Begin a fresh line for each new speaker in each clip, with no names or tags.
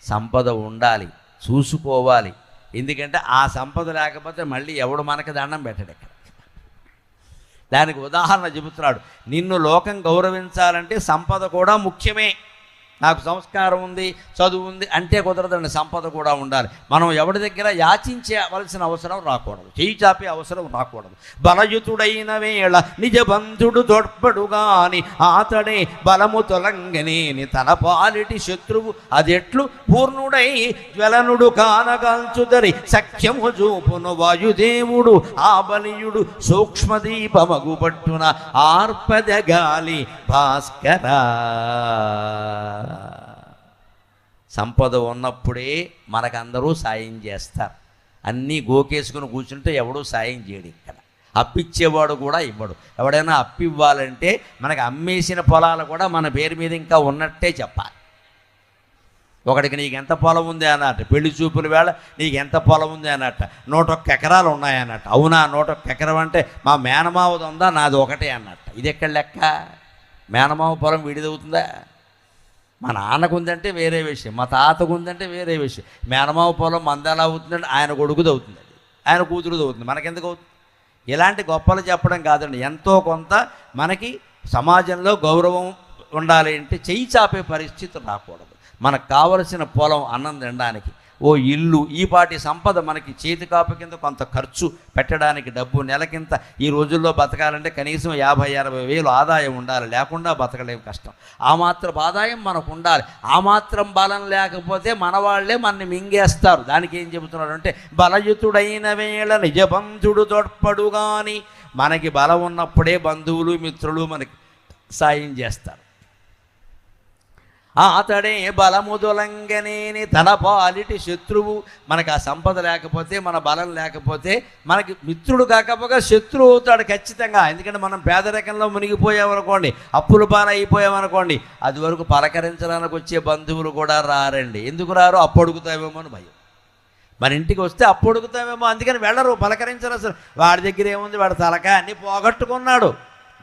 సంపద ఉండాలి, చూసుకోవాలి. ఎందుకంటే ఆ సంపద లేకపోతే మళ్ళీ ఎవడు మనకి దండం పెట్టడు ఇక్కడ. దానికి ఉదాహరణ చెబుతున్నాడు. నిన్ను లోకం గౌరవించాలంటే సంపద కూడా ముఖ్యమే. నాకు సంస్కారం ఉంది, చదువు ఉంది అంటే కుదరదండి, సంపద కూడా ఉండాలి. మనం ఎవరి దగ్గర యాచించవలసిన అవసరం రాకూడదు, చేయి చాపే అవసరం రాకూడదు. బలయుతుడైన వేళ నిజ బంధుడు తోడ్పడుగాని ఆతడే బలము తొలంగనేని తన పాలిటి శత్రువు అదెట్లు పూర్ణుడై జ్వలనుడు కానగాల్చుదరి సఖ్యము చూపును వాయుదేవుడు ఆ బలియుడు సూక్ష్మదీపమగు పట్టున ఆర్పదగాలి భాస్కరా. సంపద ఉన్నప్పుడే మనకందరూ సాయం చేస్తారు. అన్నీ గోకేసుకుని కూర్చుంటే ఎవడూ సాయం చేయడు. ఇక్కడ అప్పిచ్చేవాడు కూడా ఇవ్వడు. ఎవడైనా అప్పు ఇవ్వాలంటే మనకు అమ్మేసిన పొలాలు కూడా మన పేరు మీద ఇంకా ఉన్నట్టే చెప్పాలి. ఒకడికి నీకు ఎంత పొలం ఉంది అన్నట్టు, పెళ్లి చూపుల వేళ నీకు ఎంత పొలం ఉంది అన్నట్ట, 101 ఎకరాలు ఉన్నాయన్నట్టు. అవునా, 101 ఎకరం అంటే మా మేనమావది ఉందా, నాది ఒకటే అన్నట్ట. ఇది ఎక్కడ లెక్క? మేనమావ పొలం విడిదవుతుందా? మా నాన్నకు ఉందంటే వేరే విషయం, మా తాతకు ఉందంటే వేరే విషయం. మేనమావ పొలం మందలా అవుతుందంటే ఆయన కొడుకుది అవుతుంది, ఆయన కూతురుది అవుతుంది, మనకెందుకు అవుతుంది? ఇలాంటి గొప్పలు చెప్పడం కాదండి. ఎంతో కొంత మనకి సమాజంలో గౌరవం ఉండాలి అంటే చెయ్యి చాపే పరిస్థితి రాకూడదు. మనకు కావలసిన పొలం, అన్నం తినడానికి, ఓ ఇల్లు, ఈ పాటి సంపద మనకి చేతి కాపు కింద కొంత ఖర్చు పెట్టడానికి డబ్బు, నెలకింత. ఈ రోజుల్లో బతకాలంటే కనీసం 50-60 వేలు ఆదాయం ఉండాలి, లేకుండా బతకలేం, కష్టం. ఆ మాత్రం ఆదాయం మనకు ఉండాలి. ఆ మాత్రం బలం లేకపోతే మన వాళ్ళే మనని మింగేస్తారు. దానికి ఏం చెబుతున్నాడు అంటే బలయుతుడైన వేళ నిజబంధుడు తోడ్పడుగాని. మనకి బలం ఉన్నప్పుడే బంధువులు మిత్రులు మనకి సాయం చేస్తారు. అతడే బలముదొలంగనేని తన పాలిటి శత్రువు. మనకు ఆ సంపద లేకపోతే, మన బలం లేకపోతే మనకి మిత్రుడు కాకపోగా శత్రువు అవుతాడు ఖచ్చితంగా. ఎందుకంటే మనం పేదరికంలో మునిగిపోయామనుకోండి, అప్పుల పాలు అయిపోయామనుకోండి, అది వరకు పలకరించడానికి వచ్చే బంధువులు కూడా రారండి. ఎందుకు రారు? అప్పు అడుగుతావేమో అని భయం. మన ఇంటికి వస్తే అప్పు అడుగుతావేమో, అందుకని వెళ్ళరు, పలకరించరు. అసలు వాడి దగ్గర ఏముంది, వాడి తలకాయ అన్నీ పోగొట్టుకున్నాడు.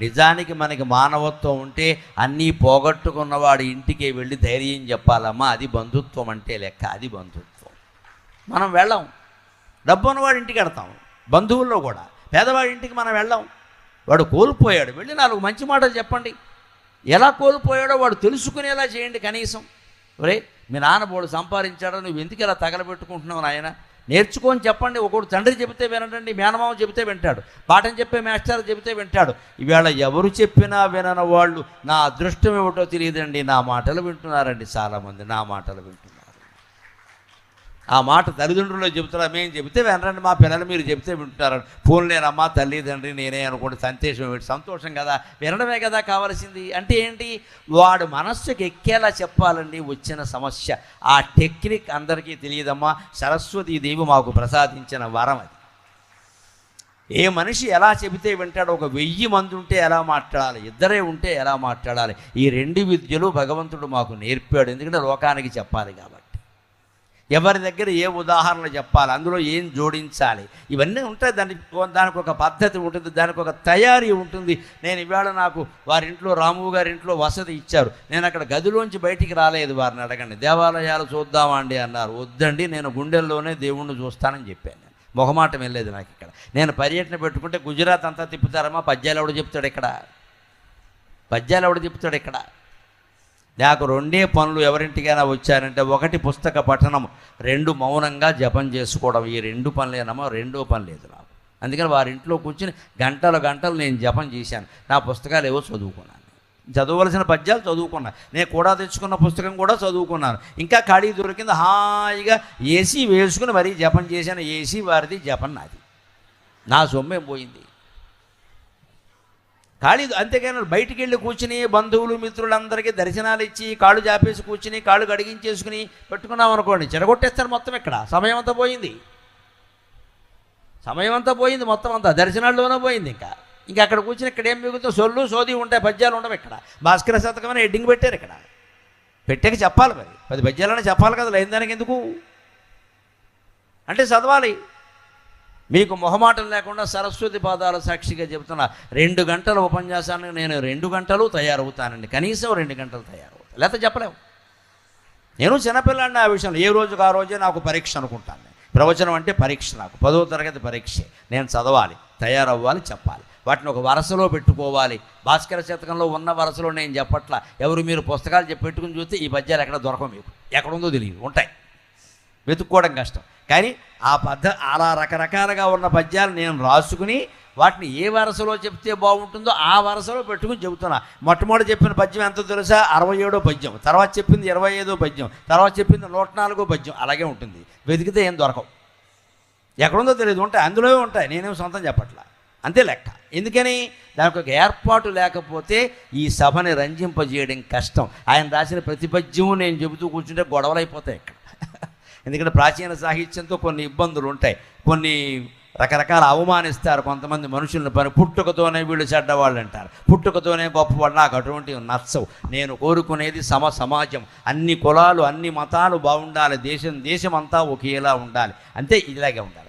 నిజానికి మనకి మానవత్వం ఉంటే అన్నీ పోగొట్టుకున్నవాడు ఇంటికి వెళ్ళి ధైర్యం చెప్పాలమ్మా, అది బంధుత్వం అంటే లెక్క, అది బంధుత్వం. మనం వెళ్ళాం, డబ్బు ఉన్నవాడి ఇంటికి వెళ్తాం, బంధువుల్లో కూడా. పేదవాడి ఇంటికి మనం వెళ్ళాం, వాడు కోల్పోయాడు, వెళ్ళి 4 మంచి మాటలు చెప్పండి. ఎలా కోల్పోయాడో వాడు తెలుసుకునేలా చేయండి కనీసం. ఒరే, మీ నాన్న బోడు సంపాదించాడో, నువ్వు ఎందుకు ఇలా తగలబెట్టుకుంటున్నావు నాయన, నేర్చుకొని చెప్పండి. ఒకడు తండ్రి చెబితే వినడండి, మేనమామ చెబితే వింటాడు, పాఠం చెప్పే మాస్టర్ చెబితే వింటాడు. ఈవేళ ఎవరు చెప్పినా వినని వాళ్ళు నా అదృష్టం ఏమిటో తెలియదండి, నా మాటలు వింటున్నారండి చాలామంది, నా మాటలు వింటున్నారు. ఆ మాట తల్లిదండ్రులు చెబుతున్నారు, మేము చెబితే వినరండి, మా పిల్లలు మీరు చెబితే వింటున్నారండి. ఫోన్లేనమ్మా తల్లిదండ్రి నేనే అనుకోండి, సంతోషం కదా, వినడమే కదా కావాల్సింది. అంటే ఏంటి? వాడు మనస్సుకి ఎక్కేలా చెప్పాలండి వచ్చిన సమస్య. ఆ టెక్నిక్ అందరికీ తెలియదమ్మా, సరస్వతీదేవి మాకు ప్రసాదించిన వరం అది. ఏ మనిషి ఎలా చెబితే వింటాడో, 1000 మంది ఉంటే ఎలా మాట్లాడాలి, 2 ఉంటే ఎలా మాట్లాడాలి, ఈ 2 విద్యలు భగవంతుడు మాకు నేర్పాడు. ఎందుకంటే లోకానికి చెప్పాలి కాబట్టి. ఎవరి దగ్గర ఏ ఉదాహరణ చెప్పాలి, అందులో ఏం జోడించాలి, ఇవన్నీ ఉంటాయి. దానికి ఒక పద్ధతి ఉంటుంది, దానికి ఒక తయారీ ఉంటుంది. నేను ఇవాళ నాకు వారింట్లో, రాము గారి ఇంట్లో వసతి ఇచ్చారు. నేను అక్కడ గదిలోంచి బయటికి రాలేదు. వారిని అడగండి, దేవాలయాలు చూద్దామా అండి అన్నారు. వద్దండి, నేను గుండెల్లోనే దేవుణ్ణి చూస్తానని చెప్పాను. నేను మొహమాటం వెళ్ళలేదు నాకు. ఇక్కడ నేను పర్యటన పెట్టుకుంటే గుజరాత్ అంతా తిప్పుతారమ్మా, పద్యాలు ఎవడు చెప్తాడు ఇక్కడ, పద్యాలు ఎవడు చెప్తాడు ఇక్కడ? నాకు 2 పనులు ఎవరింటికైనా వచ్చారంటే, 1 పుస్తక పఠనం, 2 మౌనంగా జపం చేసుకోవడం. ఈ 2 పనులేనమ్మా, 2వ పని లేదు నాకు. అందుకని వారింట్లో కూర్చుని గంటలు నేను జపం చేశాను. నా పుస్తకాలు ఏవో చదువుకున్నాను, చదవలసిన పద్యాలు చదువుకున్నాను. నేను కూడా తెచ్చుకున్న పుస్తకం కూడా చదువుకున్నాను. ఇంకా ఖాళీ దొరికింది, హాయిగా ఏసీ వేసుకుని మరీ జపం చేశాను. ఏసీ వారిది, జపం నాది, నా సొమ్మేం పోయింది. ఖాళీ. అంతేకాని బయటికి వెళ్ళి కూర్చుని బంధువులు మిత్రులందరికీ దర్శనాలు ఇచ్చి కాళ్ళు జాపేసి కూర్చుని కాళ్ళు గడిగించేసుకుని పెట్టుకున్నాం అనుకోండి, చెడగొట్టేస్తారు మొత్తం. ఇక్కడ సమయం అంతా పోయింది, మొత్తం అంతా దర్శనాల్లోనే పోయింది. ఇంకా అక్కడ కూర్చుని ఇక్కడ ఏం మిగులుతో సొల్లు సోది ఉంటాయి, పద్యాలు ఉండవు. ఇక్కడ భాస్కర శతకమని హెడ్డింగ్ పెట్టారు. ఇక్కడ పెట్టాక చెప్పాలి, మరి 10 పద్యాలనే చెప్పాలి కదా, లేని దానికి ఎందుకు అంటే చదవాలి. మీకు మొహమాటం లేకుండా సరస్వతి పాదాల సాక్షిగా చెబుతున్నా, 2 గంటల ఉపన్యాసానికి నేను 2 గంటలు తయారవుతానండి, కనీసం 2 గంటలు తయారవుతాను, లేకపోతే చెప్పలేము. నేను చిన్నపిల్లాడిని ఆ విషయంలో. ఏ రోజుకు ఆ రోజే నాకు పరీక్ష అనుకుంటాను. ప్రవచనం అంటే పరీక్ష. నాకు 10వ తరగతి పరీక్ష. నేను చదవాలి, తయారవ్వాలి, చెప్పాలి. వాటిని ఒక వరుసలో పెట్టుకోవాలి. భాస్కర శతకంలో ఉన్న వరుసలో నేను చెప్పట్లా. ఎవరు మీరు పుస్తకాలు పెట్టుకుని చూస్తే ఈ పద్యాలు ఎక్కడ దొరకవు, మీకు ఎక్కడుందో తెలియదు, ఉంటాయి, వెతుక్కోవడం కష్టం. కానీ అలా రకరకాలుగా ఉన్న పద్యాలు నేను రాసుకుని వాటిని ఏ వరుసలో చెప్తే బాగుంటుందో ఆ వరుసలో పెట్టుకుని చెబుతున్నా. మొట్టమొదటి చెప్పిన పద్యం ఎంతో తెలుసా? 67వ పద్యం. తర్వాత చెప్పింది 25వ పద్యం. తర్వాత చెప్పింది 104వ పద్యం. అలాగే ఉంటుంది. వెతికితే ఏం దొరకవు, ఎక్కడుందో తెలియదు, ఉంటాయి, అందులో ఉంటాయి. నేనేం సొంతం చెప్పట్లా, అంతే లెక్క. ఎందుకని? దానికి ఒక ఏర్పాటు లేకపోతే ఈ సభని రంజింపజేయడం కష్టం. ఆయన రాసిన ప్రతి పద్యము నేను చెబుతూ కూర్చుంటే గొడవలు అయిపోతాయి ఇక్కడ. ఎందుకంటే ప్రాచీన సాహిత్యంతో కొన్ని ఇబ్బందులు ఉంటాయి, కొన్ని రకరకాల అవమానిస్తారు కొంతమంది మనుషులను. పుట్టుకతోనే వీళ్ళు చెడ్డవాళ్ళు అంటారు, పుట్టుకతోనే గొప్పవాళ్ళు. నాకు అటువంటివి నచ్చవు. నేను కోరుకునేది సమాజం, అన్ని కులాలు అన్ని మతాలు బాగుండాలి, దేశం అంతా ఒకేలా ఉండాలి, అంతే, ఇలాగే ఉండాలి.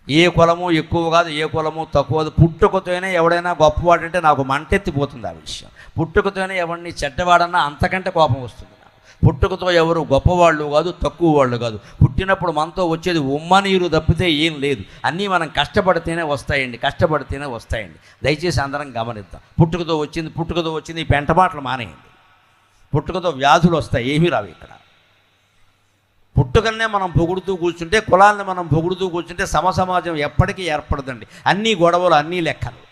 ఏ కులము ఎక్కువ కాదు, ఏ కులము తక్కువ కాదు. పుట్టుకతోనే ఎవడైనా గొప్పవాడంటే నాకు మంటెత్తిపోతుంది ఆ విషయం. పుట్టుకతోనే ఎవరిని చెడ్డవాడన్నా అంతకంటే కోపం వస్తుంది నాకు. పుట్టుకతో ఎవరు గొప్పవాళ్ళు కాదు, తక్కువ వాళ్ళు కాదు. పుట్టినప్పుడు మనతో వచ్చేది ఉమ్మ నీరు తప్పితే ఏం లేదు. అన్నీ మనం కష్టపడితేనే వస్తాయండి. దయచేసి అందరం గమనిద్దాం. పుట్టుకతో వచ్చింది ఈ పెంటమాటలు మానేయండి. పుట్టుకతో వ్యాధులు వస్తాయి, ఏమీ రావు ఇక్కడ. పుట్టుకనే మనం పొగుడుతూ కూర్చుంటే, కులాన్ని మనం పొగుడుతూ కూర్చుంటే సమాజం ఎప్పటికీ ఏర్పడదండి. అన్నీ గొడవలు, అన్నీ లెక్కలు.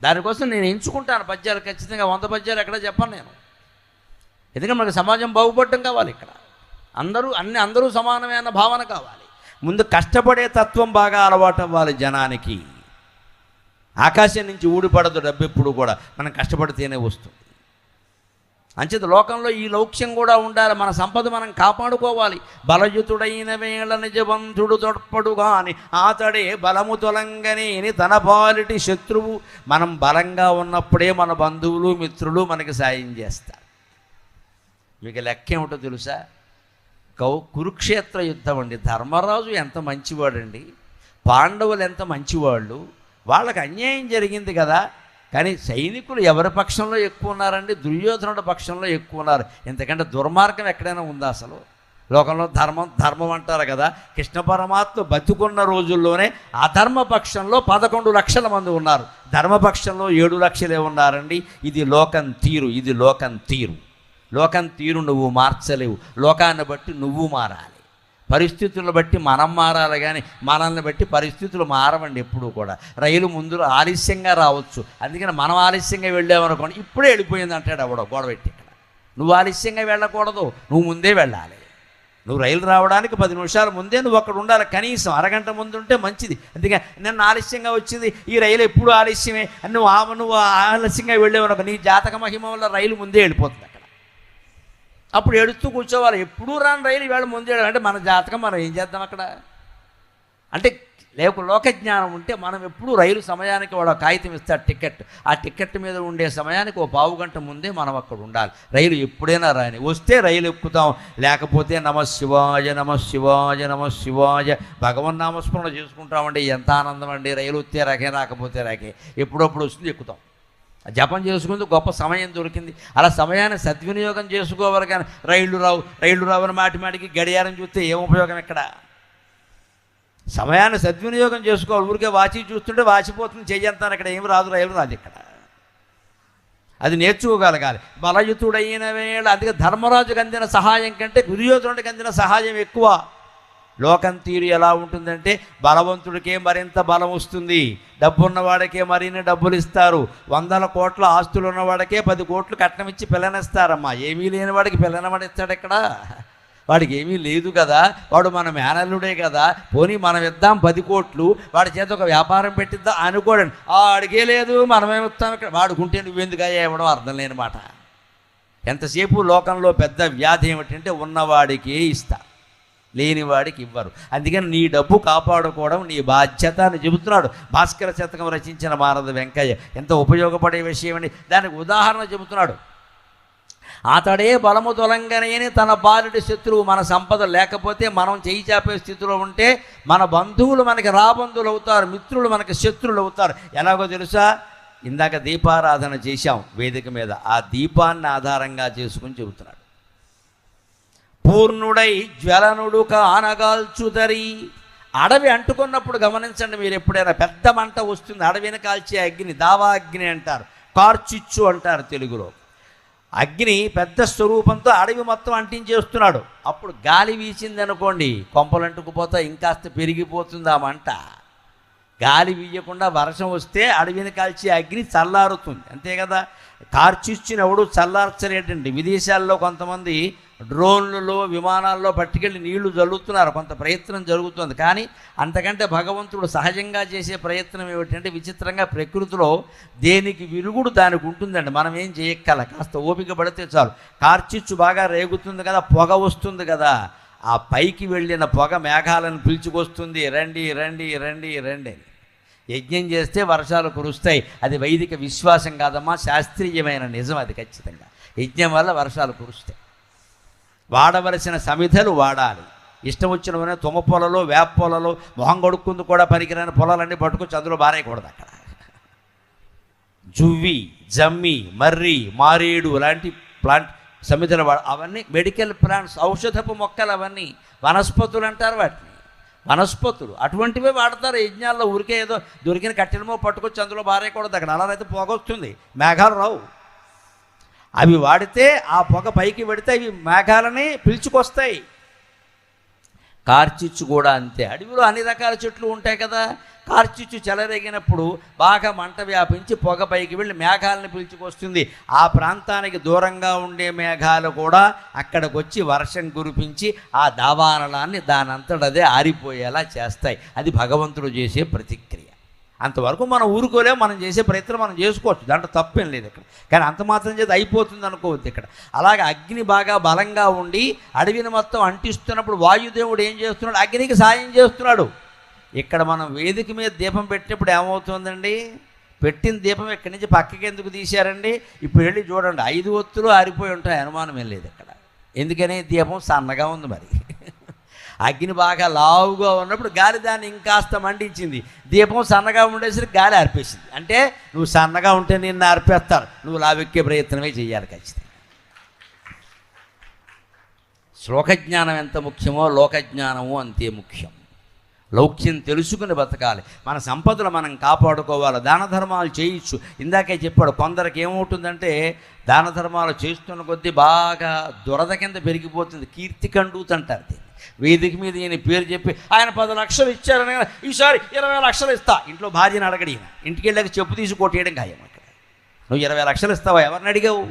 దానికోసం నేను ఎంచుకుంటాను పద్యాలు. ఖచ్చితంగా 100 పద్యాలు ఎక్కడ చెప్పను నేను. ఎందుకంటే మనకు సమాజం బాగుపడటం కావాలి. ఇక్కడ అందరూ సమానమైన భావన కావాలి. ముందు కష్టపడే తత్వం బాగా అలవాటు అవ్వాలి జనానికి. ఆకాశం నుంచి ఊడిపడదు డబ్బు ఎప్పుడు కూడా, మనం కష్టపడితేనే వస్తుంది. అంచేత లోకంలో ఈ లౌక్యం కూడా ఉండాలి. మన సంపద మనం కాపాడుకోవాలి. బలయుతుడైన వేళ నిజవంతుడు తొడ్పడుగా అని ఆతడే బలము తొలంగనేని తన పాలిటి శత్రువు. మనం బలంగా ఉన్నప్పుడే మన బంధువులు మిత్రులు మనకి సాయం చేస్తారు. మీకు లెక్క ఏమిటో తెలుసా? కురుక్షేత్ర యుద్ధం అండి. ధర్మరాజు ఎంత మంచివాడండి, పాండవులు ఎంత మంచివాళ్ళు. వాళ్ళకి అన్యాయం జరిగింది కదా, కానీ సైనికులు ఎవరి పక్షంలో ఎక్కువ ఉన్నారండి? దుర్యోధనుడి పక్షంలో ఎక్కువ ఉన్నారు. ఎందుకంటే దుర్మార్గం ఎక్కడైనా ఉందా అసలు? లోకంలో ధర్మం అంటారు కదా. కృష్ణ పరమాత్మ బతుకున్న రోజుల్లోనే అధర్మ పక్షంలో 11 లక్షల మంది ఉన్నారు, ధర్మపక్షంలో 7 లక్షలే ఉన్నారండి. ఇది లోకం తీరు. లోకం తీరు నువ్వు మార్చలేవు. లోకాన్ని బట్టి నువ్వు మారాలి. పరిస్థితులను బట్టి మనం మారాలి, కానీ మనల్ని బట్టి పరిస్థితులు మారవండి ఎప్పుడూ కూడా. రైలు ముందు ఆలస్యంగా రావచ్చు, అందుకని మనం ఆలస్యంగా వెళ్ళామనుకోండి ఇప్పుడే వెళ్ళిపోయింది అంటాడు ఎవడో గొడవ పెట్టి. ఇక్కడ నువ్వు ఆలస్యంగా వెళ్ళకూడదు, నువ్వు ముందే వెళ్ళాలి. నువ్వు రైలు రావడానికి 10 నిమిషాల ముందే నువ్వు అక్కడ ఉండాలి. కనీసం అరగంట ముందు ఉంటే మంచిది. అందుకే నిన్న ఆలస్యంగా వచ్చింది, ఈ రైలు ఎప్పుడు ఆలస్యమే. నువ్వు ఆలస్యంగా వెళ్ళేవనుకో నీ జాతక మహిమ వల్ల రైలు ముందే వెళ్ళిపోతుంది. అప్పుడు ఏడుస్తూ కూర్చోవాలి. ఎప్పుడూ రాని రైలు వేళ ముందే. అంటే మన జాతకం మనం ఏం చేద్దాం అక్కడ? అంటే లోకజ్ఞానం ఉంటే మనం ఎప్పుడూ రైలు సమయానికి వాడు కాగితం ఇస్తాడు, టికెట్. ఆ టికెట్ మీద ఉండే సమయానికి 1/2 గంట ముందే మనం అక్కడ ఉండాలి. రైలు ఎప్పుడైనా రాని, వస్తే రైలు ఎక్కుతాం, లేకపోతే నమ శివాయ భగవన్నామస్మరణ చేసుకుంటామండి. ఎంత ఆనందం అండి. రైలు వస్తే రాకే, రాకపోతే రాకే, ఎప్పుడప్పుడు వస్తుంది, ఎక్కుతాం. జపం చేసుకుంటూ గొప్ప సమయం దొరికింది. అలా సమయాన్ని సద్వినియోగం చేసుకోవాలి. కానీ రైళ్లు రావు అని మాటికి గడియారం చూస్తే ఏం ఉపయోగం? ఎక్కడ? సమయాన్ని సద్వినియోగం చేసుకోవాలి. ఊరికే వాచి చూస్తుంటే వాచిపోతుంది, చెయ్యంతాను. ఇక్కడ ఏమి రాదు, రైలు రాదు. ఇక్కడ అది నేర్చుకోగలగాలి. బలయుతుడైన వేళ. అందుకే ధర్మరాజుకు అందిన సహాయం కంటే దుర్యోధనుడికి అందిన సహాయం ఎక్కువ. లోకం తీరు ఎలా ఉంటుందంటే, బలవంతుడికే మరింత బలం వస్తుంది, డబ్బున్నవాడికే మరిన్ని డబ్బులు ఇస్తారు. 100 కోట్ల ఆస్తులు ఉన్నవాడికే 10 కోట్లు కట్నం ఇచ్చి పిల్లనిస్తారమ్మా. ఏమీ లేని వాడికి పిల్లనవాడు ఇస్తాడు ఎక్కడ? వాడికి ఏమీ లేదు కదా, వాడు మన మేనల్లుడే కదా, పోనీ మనం ఇద్దాం 10 కోట్లు, వాడి చేత ఒక వ్యాపారం పెట్టిద్దాం అనుకోడండి. అడిగే లేదు, మనమేమిస్తాం ఇక్కడ. వాడుకుంటే నువ్వెందుకు ఇవ్వడం? అర్థం లేని మాట. ఎంతసేపు లోకంలో పెద్ద వ్యాధి ఏమిటంటే ఉన్నవాడికే ఇస్తా, లేనివాడికి ఇవ్వరు. అందుకని నీ డబ్బు కాపాడుకోవడం నీ బాధ్యత అని చెబుతున్నాడు. భాస్కర శతకం రచించిన మానద వెంకయ్య. ఎంత ఉపయోగపడే విషయం అండి. దానికి ఉదాహరణ చెబుతున్నాడు. అతడే బలము తొలంగనేని తన బాలుడి శత్రువు. మన సంపద లేకపోతే, మనం చేయి చాపే స్థితిలో ఉంటే మన బంధువులు మనకి రాబంధువులు అవుతారు, మిత్రులు మనకి శత్రువులు అవుతారు. ఎలాగో తెలుసా? ఇందాక దీపారాధన చేశాం వేదిక మీద. ఆ దీపాన్ని ఆధారంగా చేసుకుని చెబుతున్నాడు. పూర్ణుడై జ్వలనుడు కానగాల్చుదరి. అడవి అంటుకున్నప్పుడు గమనించండి, మీరు ఎప్పుడైనా పెద్ద మంట వస్తుంది, అడవిని కాల్చే అగ్ని దావా అగ్ని అంటారు, కార్చిచ్చు అంటారు తెలుగులో. అగ్ని పెద్ద స్వరూపంతో అడవి మొత్తం అంటించేస్తున్నాడు. అప్పుడు గాలి వీచింది అనుకోండి, కొంపలు అంటుకుపోతా ఇంకాస్త పెరిగిపోతుంది ఆ మంట. గాలి వీయకుండా వర్షం వస్తే అడవిని కాల్చే అగ్ని చల్లారుతుంది, అంతే కదా. కార్చిచ్చుని ఎవడు చల్లార్చలేటండి. విదేశాల్లో కొంతమంది డ్రోన్లలో విమానాల్లో పట్టుకెళ్ళి నీళ్లు జల్లుతున్నారు, కొంత ప్రయత్నం జరుగుతుంది. కానీ అంతకంటే భగవంతుడు సహజంగా చేసే ప్రయత్నం ఏమిటంటే, విచిత్రంగా ప్రకృతిలో దేనికి విరుగుడు దానికి ఉంటుందండి. మనం ఏం చేయక్కల, కాస్త ఓపిక పడితే చాలు. కార్చిచ్చు బాగా రేగుతుంది కదా, పొగ వస్తుంది కదా, ఆ పైకి వెళ్ళిన పొగ మేఘాలను పిలుచుకొస్తుంది, రండి రండి రండి రండి అని. యజ్ఞం చేస్తే వర్షాలు కురుస్తాయి. అది వైదిక విశ్వాసం కాదమ్మా, శాస్త్రీయమైన నిజం అది. ఖచ్చితంగా యజ్ఞం వల్ల వర్షాలు కురుస్తాయి. వాడవలసిన సమిధలు వాడాలి. ఇష్టం వచ్చినవనే తుమ్మ పొలలో, వేప పొలలో, మొహం కొడుక్కుంది కూడా పనికిరాని పొలాలన్నీ పట్టుకొచ్చి అందులో బారేయకూడదు. అక్కడ జువ్వి, జమ్మి, మర్రి, మారేడు లాంటి ప్లాంట్ సమిధలు అవన్నీ మెడికల్ ప్లాంట్స్, ఔషధపు మొక్కలు, అవన్నీ వనస్పతులు అంటారు వాటిని. వనస్పతులు అటువంటివే వాడతారు యజ్ఞాల్లో. ఊరికే ఏదో దొరికిన కట్టెలమో పట్టుకొచ్చి అందులో బారేయకూడదు. అక్కడ అలానైతే పొగ వస్తుంది, మేఘాలు రావు. అవి వాడితే ఆ పొగ పైకి పెడితే అవి మేఘాలని పిలుచుకొస్తాయి. కార్చిచ్చు కూడా అంతే. అడవిలో అన్ని రకాల చెట్లు ఉంటాయి కదా. కార్చిచ్చు చెలరేగినప్పుడు బాగా మంట వ్యాపించి పొగ పైకి వెళ్ళి మేఘాలను పిలుచుకొస్తుంది. ఆ ప్రాంతానికి దూరంగా ఉండే మేఘాలు కూడా అక్కడికి వచ్చి వర్షం కురిపించి ఆ దావానలాన్ని దానంతటదే ఆరిపోయేలా చేస్తాయి. అది భగవంతుడు చేసే ప్రతిక్రియ. అంతవరకు మనం ఊరుకోలేము, మనం చేసే ప్రయత్నం మనం చేసుకోవచ్చు, దాంట్లో తప్పేం లేదు ఇక్కడ. కానీ అంత మాత్రం చేత అయిపోతుంది అనుకోవద్దు ఇక్కడ. అలాగే అగ్ని బాగా బలంగా ఉండి అడవిని మొత్తం అంటిస్తున్నప్పుడు వాయుదేవుడు ఏం చేస్తున్నాడు, అగ్నికి సాయం చేస్తున్నాడు. ఇక్కడ మనం వేదిక మీద దీపం పెట్టినప్పుడు ఏమవుతుందండి, పెట్టిన దీపం ఇక్కడి నుంచి పక్కకి ఎందుకు తీశారండి? ఇప్పుడు వెళ్ళి చూడండి, 5 ఒత్తులు ఆరిపోయి ఉంటాయి, అనుమానం ఏం లేదు ఇక్కడ. ఎందుకని? దీపం సన్నగా ఉంది. మరి అగ్ని బాగా లావుగా ఉన్నప్పుడు గాలి దాన్ని ఇంకాస్త మండించింది. దీపం సన్నగా ఉండేసరికి గాలి ఆర్పేసింది. అంటే నువ్వు సన్నగా ఉంటే నిన్ను ఆర్పేస్తారు, నువ్వు లావెక్కే ప్రయత్నమే చేయాలి ఖచ్చితంగా. శ్లోకజ్ఞానం ఎంత ముఖ్యమో లోకజ్ఞానము అంతే ముఖ్యం. లౌక్యం తెలుసుకుని బతకాలి. మన సంపదలు మనం కాపాడుకోవాలి. దాన ధర్మాలు చేయొచ్చు. ఇందాకే చెప్పాడు, కొందరికి ఏమవుతుందంటే దాన ధర్మాలు చేస్తున్న కొద్దీ బాగా దురద కింద పెరిగిపోతుంది. కీర్తికండూత్ అంటారు దీన్ని. వేదిక మీద ఈయన పేరు చెప్పి ఆయన 10 లక్షలు ఇచ్చారని ఈసారి 20 లక్షలు ఇస్తా, ఇంట్లో భార్యని అడగడి. ఈయన ఇంటికి వెళ్ళాక చెప్పు తీసి కొట్టేయడం ఖాయం. అక్కడ నువ్వు 20 లక్షలు ఇస్తావా, ఎవరిని అడిగావు?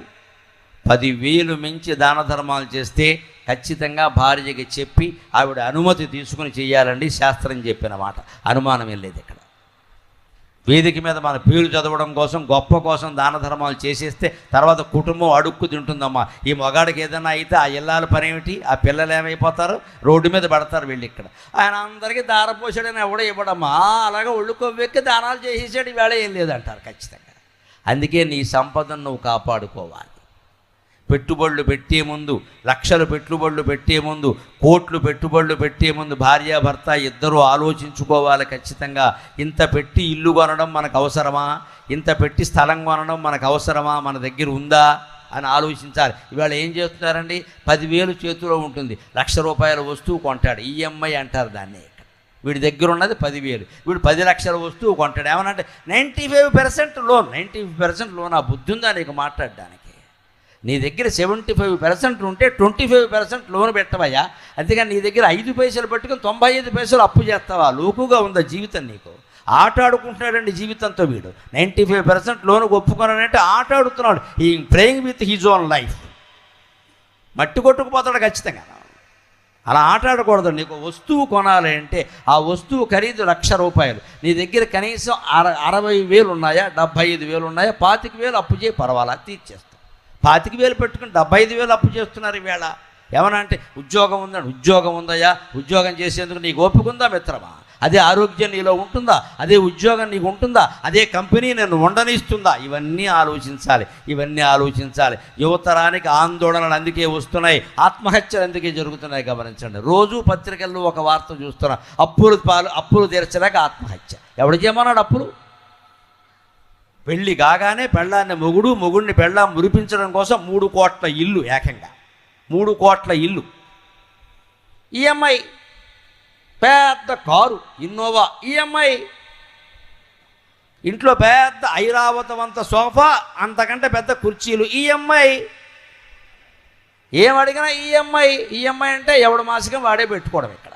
10,000 మించి దాన ధర్మాలు చేస్తే ఖచ్చితంగా భార్యకి చెప్పి ఆవిడ అనుమతి తీసుకుని చేయాలండి, శాస్త్రం చెప్పిన మాట, అనుమానం ఏం లేదు ఇక్కడ. వేదిక మీద మన పేరు చదవడం కోసం, గొప్ప కోసం దాన ధర్మాలు చేసేస్తే తర్వాత కుటుంబం అడుక్కు తింటుందమ్మా. ఈ మగాడికి ఏదైనా అయితే ఆ ఇల్లాల పని ఏమిటి, ఆ పిల్లలు ఏమైపోతారు, రోడ్డు మీద పడతారు వెళ్ళి. ఇక్కడ ఆయన అందరికీ దారపోసాడని ఎవడో ఇవ్వడమ్మా, అలాగే ఒళ్ళు కొవ్వెక్కి దానాలు చేసేసాడు, ఈవేళ ఏం లేదంటారు ఖచ్చితంగా. అందుకే నీ సంపదను నువ్వు కాపాడుకోవాలి. పెట్టుబడులు పెట్టే ముందు, లక్షలు పెట్టుబడులు పెట్టే ముందు, కోట్లు పెట్టుబడులు పెట్టే ముందు భార్యాభర్త ఇద్దరూ ఆలోచించుకోవాలి ఖచ్చితంగా. ఇంత పెట్టి ఇల్లు కొనడం మనకు అవసరమా, ఇంత పెట్టి స్థలం కొనడం మనకు అవసరమా, మన దగ్గర ఉందా అని ఆలోచించాలి. ఇవాళ ఏం చేస్తున్నారండి, 10,000 చేతిలో ఉంటుంది, ₹1,00,000 వస్తువు కొంటాడు, ఈఎంఐ అంటారు దాన్ని. వీడి దగ్గర ఉన్నది 10,000, వీడు 10 లక్షల వస్తువు కొంటాడు. ఏమనంటే 95% లోన్. 95% లోన్. ఆ బుద్ధి ఉందా నీకు మాట్లాడడానికి? నీ దగ్గర 75% ఉంటే 25% లోన్ పెట్టవయ్యా. అంతేగాని నీ దగ్గర 5 పైసలు పట్టుకుని 95 పైసలు అప్పు చేస్తావా? లోకుగా ఉందా జీవితం నీకు? ఆట ఆడుకుంటున్నాడండి జీవితంతో వీడు. 95% లోను ఒప్పుకున్నాడంటే ఆట ఆడుతున్నాడు. ఈ playing with his own life. మట్టి కొట్టుకుపోతాడు ఖచ్చితంగా. అలా ఆట ఆడకూడదు. నీకు వస్తువు కొనాలి అంటే ఆ వస్తువు ఖరీదు ₹1,00,000. నీ దగ్గర కనీసం 60,000 ఉన్నాయా, 75,000 ఉన్నాయా, 25,000 అప్పు చేయి, పర్వాలా తీర్చేస్తావు. 25,000 పెట్టుకుని 75,000 అప్పు చేస్తున్నారు ఈవేళ. ఏమన్నా అంటే ఉద్యోగం ఉందని, ఉద్యోగం ఉందయ్యా, ఉద్యోగం చేసేందుకు నీకు ఓపిక ఉందా మిత్రమా? అదే ఆరోగ్యం నీలో ఉంటుందా? అదే ఉద్యోగం నీకు ఉంటుందా? అదే కంపెనీ నేను ఉండనిస్తుందా? ఇవన్నీ ఆలోచించాలి, ఇవన్నీ ఆలోచించాలి. యువతరానికి ఆందోళనలు అందుకే వస్తున్నాయి, ఆత్మహత్యలు అందుకే జరుగుతున్నాయి. గమనించండి, రోజు పత్రికల్లో ఒక వార్త చూస్తున్నా, అప్పులు తీర్చలేక ఆత్మహత్య. ఎవడు చేయమన్నాడు అప్పులు? పెళ్ళి కాగానే పెళ్ళాన్ని మొగుడిని పెళ్ళాం మురిపించడం కోసం 3 కోట్ల ఇల్లు, ఏకంగా 3 కోట్ల ఇల్లు. ఈఎంఐ. పెద్ద కారు ఇన్నోవా ఈఎంఐ. ఇంట్లో పెద్ద ఐరావతవంత సోఫా, అంతకంటే పెద్ద కుర్చీలు ఈఎంఐ. ఏం అడిగినా ఈఎంఐ. ఈఎంఐ అంటే ఎవడు మాసికం వాడే పెట్టుకోవడం. ఇక్కడ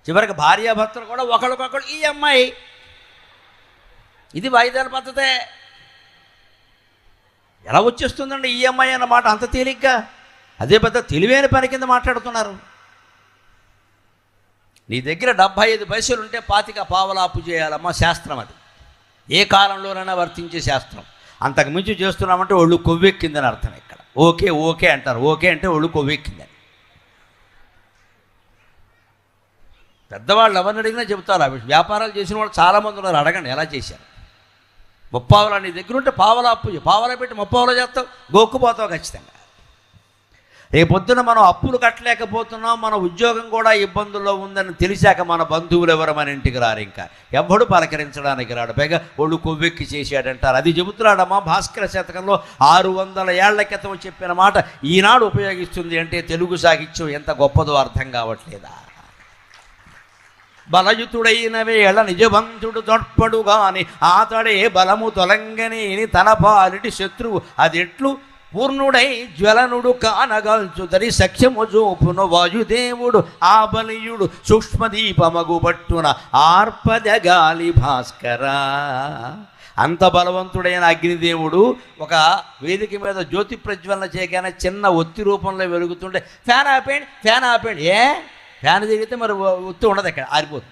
చివరికి భార్యాభర్తలు కూడా ఒకళ్ళకొకళ్ళు ఈఎంఐ. ఇది వాయిదాల పద్ధతే. ఎలా వచ్చేస్తుందండి ఈఎంఐ అన్నమాట అంత తేలిగ్గా? అదే పెద్ద తెలివైన పని కింద మాట్లాడుతున్నారు. నీ దగ్గర 75 పైసలు ఉంటే 25 పావలా అప్పు చేయాలమ్మా, శాస్త్రం అది. ఏ కాలంలోనైనా వర్తించే శాస్త్రం. అంతకు మించి చేస్తున్నామంటే ఒళ్ళు కొవ్వెక్కిందని అర్థం. ఇక్కడ ఓకే ఓకే అంటారు. ఓకే అంటే ఒళ్ళు కొవ్వెక్కిందని. పెద్దవాళ్ళు ఎవరిని అడిగినా చెబుతారు. వ్యాపారాలు చేసిన వాళ్ళు చాలామంది ఉన్నారు. అడగండి ఎలా చేశారు. 30 పావలా నీ దగ్గర ఉంటే పావలా అప్పు, పావలా పెట్టి 30 పావలా చేస్తావు, గోక్కుపోతావు ఖచ్చితంగా. రేపొద్దున మనం అప్పులు కట్టలేకపోతున్నాం, మన ఉద్యోగం కూడా ఇబ్బందుల్లో ఉందని తెలిసాక మన బంధువులు ఎవరు మన ఇంటికి రారు. ఇంకా ఎవ్వడు పలకరించడానికి రాడు. పైగా ఒళ్ళు కొవ్వెక్కి చేశాడంటారు. అది చెబుతున్నాడమ్మా భాస్కర శతకంలో 600 ఏళ్ల క్రితం చెప్పిన మాట ఈనాడు ఉపయోగిస్తుంది అంటే తెలుగు సాహిత్యం ఎంత గొప్పదో అర్థం కావట్లేదా? బలయుతుడైన వేళ నిజబంధుడు తొడ్పడు గాని ఆతడే బలము తొలంగనేని తన పాలిటి శత్రువు అదెట్లు పూర్ణుడై జ్వలనుడు కానగల్చుదరి సఖ్యము చూపును వాయుదేవుడు ఆ బలియుడు సూక్ష్మదీపమగు పట్టున ఆర్పదగాలి భాస్కరా. అంత బలవంతుడైన అగ్నిదేవుడు ఒక వేదిక మీద జ్యోతి ప్రజ్వలన చేయగానే చిన్న ఒత్తి రూపంలో వెలుగుతుంటే ఫ్యాన్ ఆపేయండి, ఫ్యాన్ ఆపేయండి. ఫ్యాన్ తిరిగితే మరి ఒత్తి ఉండదు, ఇక్కడ ఆరిపోతుంది.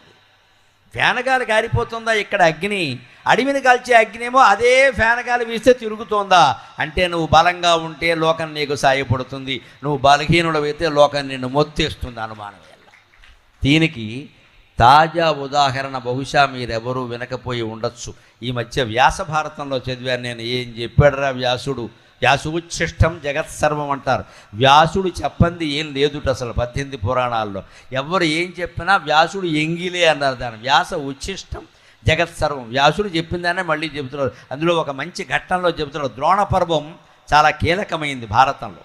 ఫ్యాన్ గాలి కారిపోతుందా? ఇక్కడ అగ్ని, అడవిని కాల్చే అగ్నేమో అదే ఫ్యాన్ గాలి వీస్తే తిరుగుతోందా? అంటే నువ్వు బలంగా ఉంటే లోకం నీకు సాయపడుతుంది, నువ్వు బలహీనుడవైతే లోకం నిన్ను మొత్తేస్తుంది. అనుమానం వల్ల. దీనికి తాజా ఉదాహరణ బహుశా మీరెవరూ వినకపోయి ఉండొచ్చు. ఈ మధ్య వ్యాస భారతంలో చదివాను నేను. ఏం చెప్పాడురా వ్యాసుడు? వ్యాసోచ్ఛిష్టం జగత్సర్వం అంటారు. వ్యాసుడు చెప్పంది ఏం లేదుట అసలు 18 పురాణాల్లో. ఎవరు ఏం చెప్పినా వ్యాసుడు ఎంగిలే అన్నారు. దాన్ని వ్యాస ఉచ్ఛిష్టం జగత్సర్వం. వ్యాసుడు చెప్పిందానే మళ్ళీ చెబుతున్నారు. అందులో ఒక మంచి ఘట్టంలో చెబుతున్నారు. ద్రోణ పర్వం చాలా కీలకమైంది భారతంలో.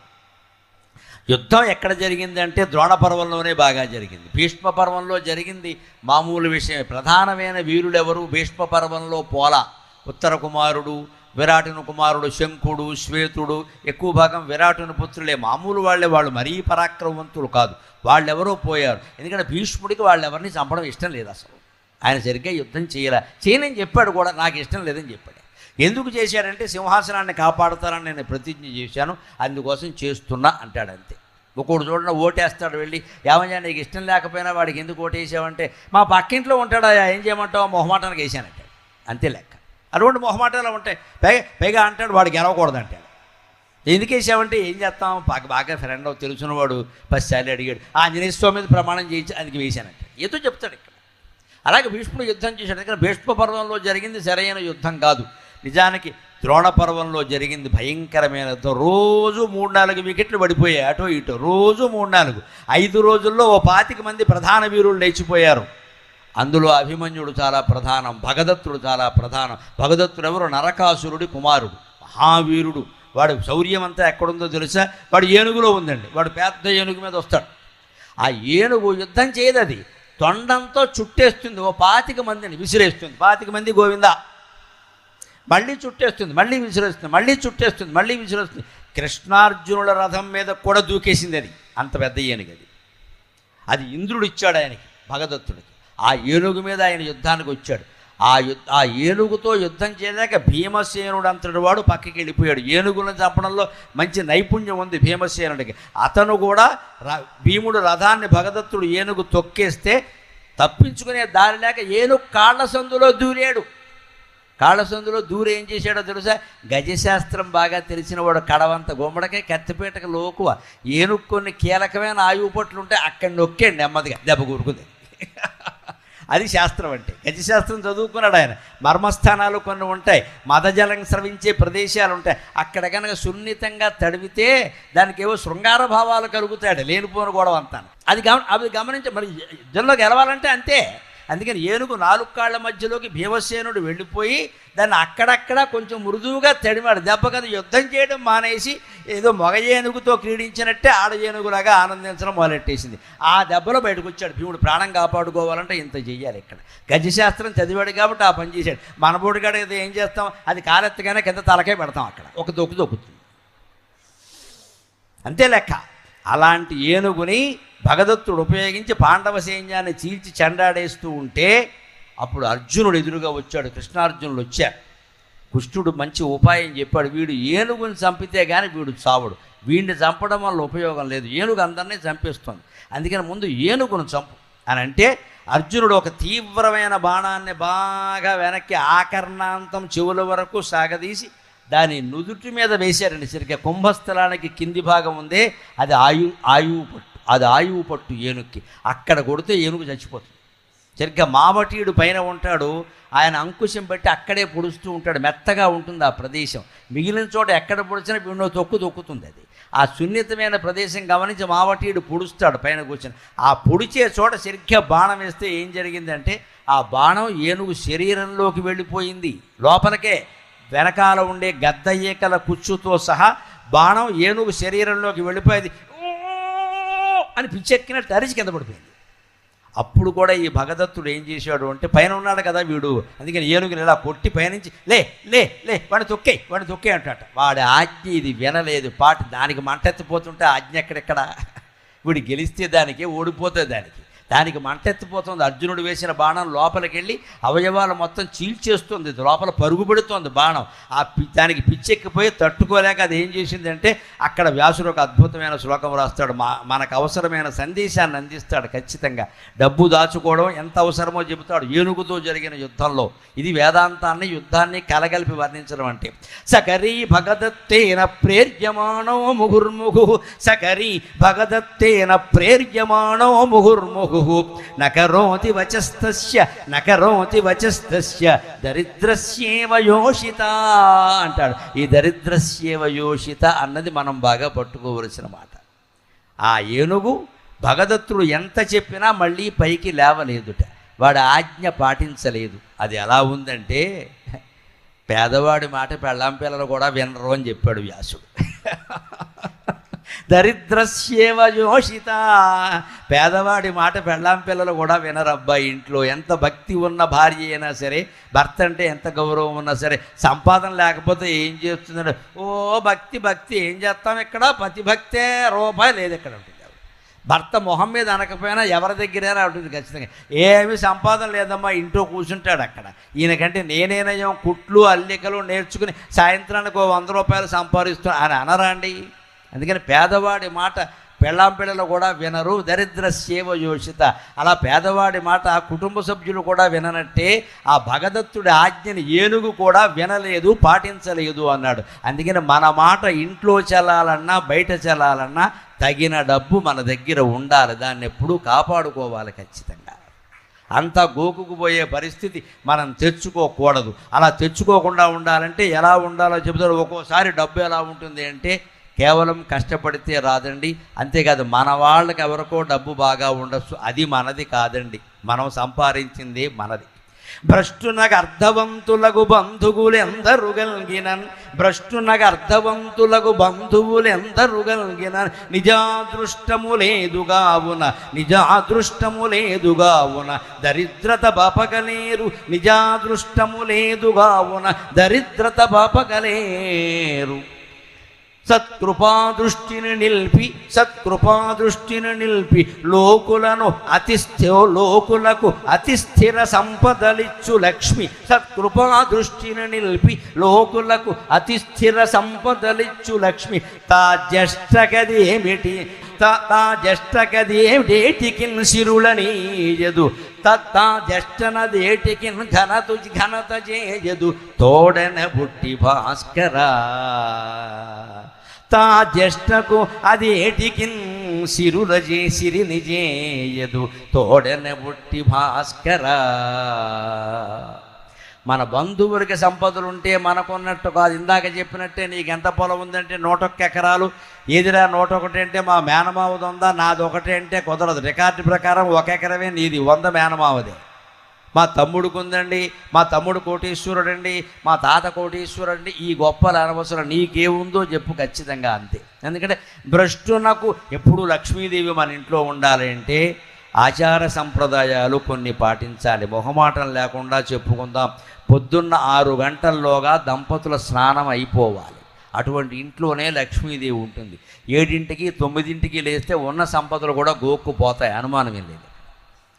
యుద్ధం ఎక్కడ జరిగింది అంటే ద్రోణ పర్వంలోనే బాగా జరిగింది. భీష్మ పర్వంలో జరిగింది మామూలు విషయం. ప్రధానమైన వీరుడు ఎవరు? భీష్మ పర్వంలో పోలా, ఉత్తర కుమారుడు, విరాటుని కుమారుడు శంకుడు, శ్వేతుడు, ఎక్కువ భాగం విరాటుని పుత్రులే. మామూలు వాళ్ళే, వాళ్ళు మరీ పరాక్రమవంతులు కాదు. వాళ్ళెవరో పోయారు. ఎందుకంటే భీష్ముడికి వాళ్ళెవరిని చంపడం ఇష్టం లేదు అసలు. ఆయన సరిగ్గా యుద్ధం చేయనని చెప్పాడు కూడా. నాకు ఇష్టం లేదని చెప్పాడు. ఎందుకు చేశాడంటే సింహాసనాన్ని కాపాడుతారని నేను ప్రతిజ్ఞ చేశాను, అందుకోసం చేస్తున్నా అంటాడు. అంతే. ఒకడు చూడండి ఓటేస్తాడు వెళ్ళి, ఏమయ్యా నీకు ఇష్టం లేకపోయినా వాడికి ఎందుకు ఓటేసావంటే మా పక్కింట్లో ఉంటాడా, ఏం చేయమంటావు, మొహమాటానికి వేసానంటాడు. అంతే లెక్క. అటువంటి మొహమాటాలు ఉంటాయి. పైగా అంటాడు వాడు గెలవకూడదు అంటాడు. ఎందుకు వేసావంటే ఏం చేస్తాం, బాగా ఫ్రెండ్ తెలుసున్నవాడు 10 సార్లు అడిగాడు, ఆంజనేయ స్వామి మీద ప్రమాణం చేయించి అందుకు వేశానంటాడు. ఏదో చెప్తాడు ఇక్కడ. అలాగే భీష్ముడు యుద్ధం చేశాడు. ఇక్కడ భీష్మ పర్వంలో జరిగింది సరైన యుద్ధం కాదు. నిజానికి ద్రోణ పర్వంలో జరిగింది భయంకరమైన యుద్ధం. రోజు 3-4 వికెట్లు పడిపోయాయి అటో ఇటో. రోజు 3-4. 5 రోజుల్లో ఓ 25 మంది ప్రధాన వీరులు లేచిపోయారు. అందులో అభిమన్యుడు చాలా ప్రధానం, భగదత్తుడు చాలా ప్రధానం. భగదత్తుడు ఎవరు? నరకాసురుడి కుమారుడు, మహావీరుడు. వాడు శౌర్యం అంతా ఎక్కడుందో తెలుసా? వాడు ఏనుగులో ఉందండి. వాడు పెద్ద ఏనుగు మీద వస్తాడు. ఆ ఏనుగు యుద్ధం చేయదు, అది తొండంతో చుట్టేస్తుంది. ఓ 25 మందిని విసిరేస్తుంది. 25 మంది గోవిందా. మళ్ళీ చుట్టేస్తుంది, మళ్ళీ విసిరేస్తుంది, మళ్ళీ చుట్టేస్తుంది, మళ్ళీ విసిరేస్తుంది. కృష్ణార్జునుల రథం మీద కూడా దూకేసింది అది. అంత పెద్ద ఏనుగు అది. అది ఇంద్రుడు ఇచ్చాడు ఆయనకి, భగదత్తుడికి. ఆ ఏనుగు మీద ఆయన యుద్ధానికి వచ్చాడు. ఆ ఏనుగుతో యుద్ధం చేయలేక భీమసేనుడు అంతటి వాడు పక్కకి వెళ్ళిపోయాడు. ఏనుగులను చంపడంలో మంచి నైపుణ్యం ఉంది భీమసేనుడికి. అతను కూడా భీముడు రథాన్ని భగదత్తుడు ఏనుగు తొక్కేస్తే తప్పించుకునే దారి లేక ఏనుగు కాళ్ళ సందులో దూరాడు. కాళ్ళ సందులో దూరి ఏం చేశాడో తెలుసా? గజశాస్త్రం బాగా తెలిసినవాడు. కడవంత గుమ్మడికే కత్తిపేటకు లోకువ. ఏనుగు కొన్ని కీలకమైన ఆయువు పట్లు ఉంటే అక్కడ నొక్కాడు నెమ్మదిగా, దెబ్బ కూరుకుంది. అది శాస్త్రం అంటే. గజశాస్త్రం చదువుకున్నాడు ఆయన. మర్మస్థానాలు కొన్ని ఉంటాయి, మదజలం స్రవించే ప్రదేశాలు ఉంటాయి. అక్కడ కనుక సున్నితంగా తడివితే దానికి ఏవో శృంగార భావాలు కలుగుతాడు, లేనిపోను గొడవ అంతా. అది గమనించి మరి యుద్ధంలో గెలవాలంటే అంతే. అందుకని ఏనుగు 4 కాళ్ళ మధ్యలోకి భీమసేనుడు వెళ్ళిపోయి దాన్ని అక్కడక్కడ కొంచెం మృదువుగా తడిమాడు. దెబ్బ కదా యుద్ధం చేయడం మానేసి ఏదో మగ ఏనుగుతో క్రీడించినట్టే ఆడ ఏనుగులాగా ఆనందించడం మొదలెట్టేసింది. ఆ దెబ్బలో బయటకు వచ్చాడు భీముడు. ప్రాణం కాపాడుకోవాలంటే ఇంత చెయ్యాలి. ఇక్కడ గజశాస్త్రం చదివాడు కాబట్టి ఆ పని చేశాడు. మనబోడి కాడ ఏం చేస్తాం, అది కాలెత్తగానే కింద తలకే పెడతాం, అక్కడ ఒక దొక్కు దొక్కుతుంది, అంతే లెక్క. అలాంటి ఏనుగుని భగదత్తుడు ఉపయోగించి పాండవ సైన్యాన్ని చీల్చి చెండాడేస్తూ ఉంటే అప్పుడు అర్జునుడు ఎదురుగా వచ్చాడు. కృష్ణార్జునుడు వచ్చారు. కృష్ణుడు మంచి ఉపాయం చెప్పాడు. వీడు ఏనుగుని చంపితే కానీ వీడు చావడు, వీడిని చంపడం వల్ల ఉపయోగం లేదు, ఏనుగు అందరినీ చంపేస్తుంది, అందుకని ముందు ఏనుగును చంపు అని అంటే అర్జునుడు ఒక తీవ్రమైన బాణాన్ని బాగా వెనక్కి ఆకర్ణాంతం చెవుల వరకు సాగదీసి దాని నుదుటి మీద వేశారండి. సరిగ్గా కుంభస్థలానికి కింది భాగం ఉందే అది ఆయువు పట్టు ఏనుగుకి. అక్కడ కొడితే ఏనుగు చచ్చిపోతుంది. సరిగ్గా మావటీయుడు పైన ఉంటాడు, ఆయన అంకుశం పెట్టి అక్కడే పొడుస్తూ ఉంటాడు, మెత్తగా ఉంటుంది ఆ ప్రదేశం. మిగిలిన చోట ఎక్కడ పొడిచినా వీడినో తొక్కుతుంది. అది ఆ సున్నితమైన ప్రదేశం గమనించి మావటీయుడు పొడుస్తాడు పైన కూర్చొని. ఆ పొడిచే చోట సరిగ్గా బాణం వేస్తే ఏం జరిగిందంటే ఆ బాణం ఏనుగు శరీరంలోకి వెళ్ళిపోయింది లోపలికే. వెనకాల ఉండే గద్ద ఈకల కుచ్చుతో సహా బాణం ఏనుగు శరీరంలోకి వెళ్ళిపోయేది. అని పిచ్చెక్కినట్టు అరిచి కింద పడిపోయింది. అప్పుడు కూడా ఈ భగదత్తుడు ఏం చేశాడు అంటే, పైన ఉన్నాడు కదా వీడు, అందుకని ఏనుగుని ఇలా కొట్టి పైనుంచి లే లే లే వాడిని తొక్కే అంటాట. వాడి ఆజ్ఞ ఇది వినలేదు. దానికి మంటెత్తిపోతుంటే ఆజ్ఞ ఎక్కడెక్కడ, వీడు గెలిస్తే దానికి, ఓడిపోతే దానికి మంటెత్తిపోతుంది. అర్జునుడు వేసిన బాణం లోపలికి వెళ్ళి అవయవాలు మొత్తం చీల్చేస్తుంది, లోపల పరుగుబడుతోంది బాణం. దానికి పిచ్చెక్కిపోయి తట్టుకోలేక అది ఏం చేసిందంటే, అక్కడ వ్యాసుడు ఒక అద్భుతమైన శ్లోకం రాస్తాడు. మనకు అవసరమైన సందేశాన్ని అందిస్తాడు. ఖచ్చితంగా డబ్బు దాచుకోవడం ఎంత అవసరమో చెబుతాడు ఏనుగుతో జరిగిన యుద్ధంలో. ఇది వేదాంతాన్ని యుద్ధాన్ని కలగలిపి వర్ణించడం అంటే. సకరీ భగదత్తేన ప్రేర్యమాణో ముహుర్ముహు, సకరీ భగదత్తేన ప్రేర్యమాణో ముహుర్ముహు, నకరోతి వచస్తస్య దరిద్రస్యేవ యోషిత అంటాడు. ఈ దరిద్రస్యేవ యోషిత అన్నది మనం బాగా పట్టుకోవలసిన మాట. ఆ ఏనుగు భగదత్తుడు ఎంత చెప్పినా మళ్ళీ పైకి లేవలేదుట, వాడి ఆజ్ఞ పాటించలేదు. అది ఎలా ఉందంటే, పేదవాడి మాట పెళ్ళాం పిల్లలు కూడా వినరు అని చెప్పాడు వ్యాసుడు. దరిద్రస్యేవ యోషిత, పేదవాడి మాట పెళ్ళాం పిల్లలు కూడా వినరబ్బా. ఇంట్లో ఎంత భక్తి ఉన్న భార్య అయినా సరే, భర్త అంటే ఎంత గౌరవం ఉన్నా సరే, సంపాదన లేకపోతే ఏం చేస్తుందంటే, ఓ భక్తి ఏం చేస్తాం ఇక్కడ, పతిభక్తే రూపాయి లేదు ఇక్కడ ఉంటుంది. భర్త మొహం మీద అనకపోయినా ఎవరి దగ్గరైనా ఉంటుంది ఖచ్చితంగా. ఏమి సంపాదన లేదమ్మా, ఇంట్లో కూర్చుంటాడు అక్కడ. ఈయనకంటే నేనేనయం కుట్లు అల్లికలు నేర్చుకుని సాయంత్రానికి 100 రూపాయలు సంపాదిస్తున్నాను అని అనరాండి. అందుకని పేదవాడి మాట పెళ్ళాం పిల్లలు కూడా వినరు. దరిద్రస్యేవ యోషిత. అలా పేదవాడి మాట కుటుంబ సభ్యులు కూడా విననట్టే ఆ భగదత్తుడి ఆజ్ఞని ఏనుగు కూడా వినలేదు, పాటించలేదు అన్నాడు. అందుకని మన మాట ఇంట్లో చెల్లాలన్నా బయట చెల్లాలన్నా తగిన డబ్బు మన దగ్గర ఉండాలి. దాన్ని ఎప్పుడూ కాపాడుకోవాలి ఖచ్చితంగా. అంతా గోకుకుపోయే పరిస్థితి మనం తెచ్చుకోకూడదు. అలా తెచ్చుకోకుండా ఉండాలంటే ఎలా ఉండాలో చెబుతాడు. ఒక్కోసారి డబ్బు ఎలా ఉంటుంది అంటే, కేవలం కష్టపడితే రాదండి. అంతేకాదు మన వాళ్ళకి ఎవరికో డబ్బు బాగా ఉండొచ్చు, అది మనది కాదండి, మనం సంపాదించింది మనది. భ్రష్టునగ అర్ధవంతులకు బంధువులెందరు గల్గినన్, భ్రష్టునగ అర్ధవంతులకు బంధువులెందరు గల్గినన్, నిజాదృష్టము లేదుగావున దరిద్రత బాపగలేరు, నిజాదృష్టము లేదుగావున దరిద్రత బాపగలేరు. సత్కృపాదృష్టిని నిలిపి లోకులకు అతి స్థిర సంపదలిచ్చు లక్ష్మి. సత్కృపాదృష్టిని నిలిపి లోకులకు అతి స్థిర సంపదలిచ్చు లక్ష్మి. తా జ్యేష్ఠకదేటికిన్ సిరులనీయదు, తా జ్యేష్ఠనదేటికిన్ ఘనత చేయదు, తోడన బుట్టి భాస్కరా. తా జ్యేష్ఠకు అది ఏటికిన్ సిరిని చేయదు, తోడన బుట్టి భాస్కరా. మన బంధువులకి సంపదలు ఉంటే మనకున్నట్టు కాదు. ఇందాక చెప్పినట్టే నీకు ఎంత పొలం ఉందంటే 101 ఎకరాలు, ఏదిరా 101 అంటే మా మేనమావది ఉందా, నాది ఒకటే అంటే కుదరదు. రికార్డు ప్రకారం 1 ఎకరమే నీది, 100 మేనమావదే. మా తమ్ముడికి ఉందండి, మా తమ్ముడు కోటీశ్వరుడండి, మా తాత కోటీశ్వరుడండి, ఈ గొప్పలు అనవసరం, నీకేముందో చెప్పు ఖచ్చితంగా అంతే. ఎందుకంటే భ్రష్టునకు ఎప్పుడు లక్ష్మీదేవి మన ఇంట్లో ఉండాలి అంటే ఆచార సంప్రదాయాలు కొన్ని పాటించాలి. మొహమాటం లేకుండా చెప్పుకుందాం. పొద్దున్న 6 గంటల్లోగా దంపతుల స్నానం అయిపోవాలి. అటువంటి ఇంట్లోనే లక్ష్మీదేవి ఉంటుంది. 7ంటికి 9ంటికి లేస్తే ఉన్న సంపదలు కూడా గోక్కుపోతాయి, అనుమానం ఏం లేదు.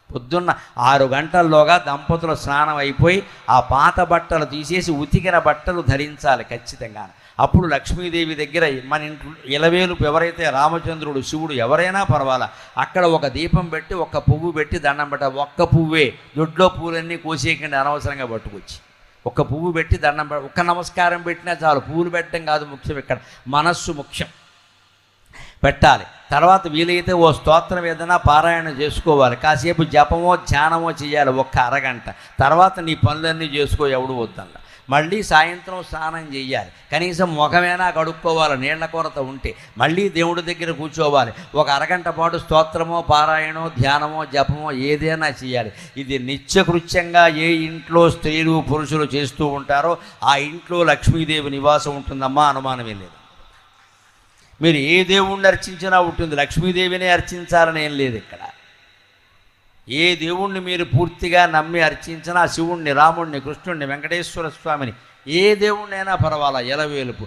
పొద్దున్న 6 గంటల్లోగా దంపతుల స్నానం అయిపోయి ఆ పాత బట్టలు తీసేసి ఉతికిన బట్టలు ధరించాలి ఖచ్చితంగా. అప్పుడు లక్ష్మీదేవి దగ్గర మన ఇంట్లో ఇలవేలుపు ఎవరైతే రామచంద్రుడు, శివుడు ఎవరైనా పర్వాలా, అక్కడ ఒక దీపం పెట్టి ఒక్క పువ్వు పెట్టి దండం పెట్ట. ఒక్క పువ్వే, దొడ్లో పూలన్నీ కోసేయకండి అనవసరంగా పట్టుకొచ్చి. ఒక్క పువ్వు పెట్టి దండం పెట్ట, ఒక్క నమస్కారం పెట్టినా చాలు. పువ్వులు పెట్టడం కాదు ముఖ్యం, ఇక్కడ మనస్సు ముఖ్యం. పెట్టాలి. తర్వాత వీలైతే ఓ స్తోత్రం ఏదైనా పారాయణ చేసుకోవాలి. కాసేపు జపమో ధ్యానమో చేయాలి, ఒక్క అరగంట. తర్వాత నీ పనులన్నీ చేసుకో, ఎవడు వద్దన్న. మళ్ళీ సాయంత్రం స్నానం చేయాలి, కనీసం ముఖమైనా కడుక్కోవాలి నీళ్ల కొరత ఉంటే. మళ్ళీ దేవుడి దగ్గర కూర్చోవాలి, ఒక అరగంట పాటు స్తోత్రమో పారాయణో ధ్యానమో జపమో ఏదైనా చేయాలి. ఇది నిత్యకృత్యంగా ఏ ఇంట్లో స్త్రీలు పురుషులు చేస్తూ ఉంటారో ఆ ఇంట్లో లక్ష్మీదేవి నివాసం ఉంటుందమ్మా, అనుమానమే లేదు. మీరు ఏ దేవుణ్ణి అర్చించినా ఉంటుంది, లక్ష్మీదేవినే అర్చించాలని ఏం లేదు ఇక్కడ. ఏ దేవుణ్ణి మీరు పూర్తిగా నమ్మి అర్చించినా, శివుణ్ణి, రాముణ్ణి, కృష్ణుణ్ణి, వెంకటేశ్వర స్వామిని, ఏ దేవుణ్ణైనా పర్వాలా, ఎలవేలుపు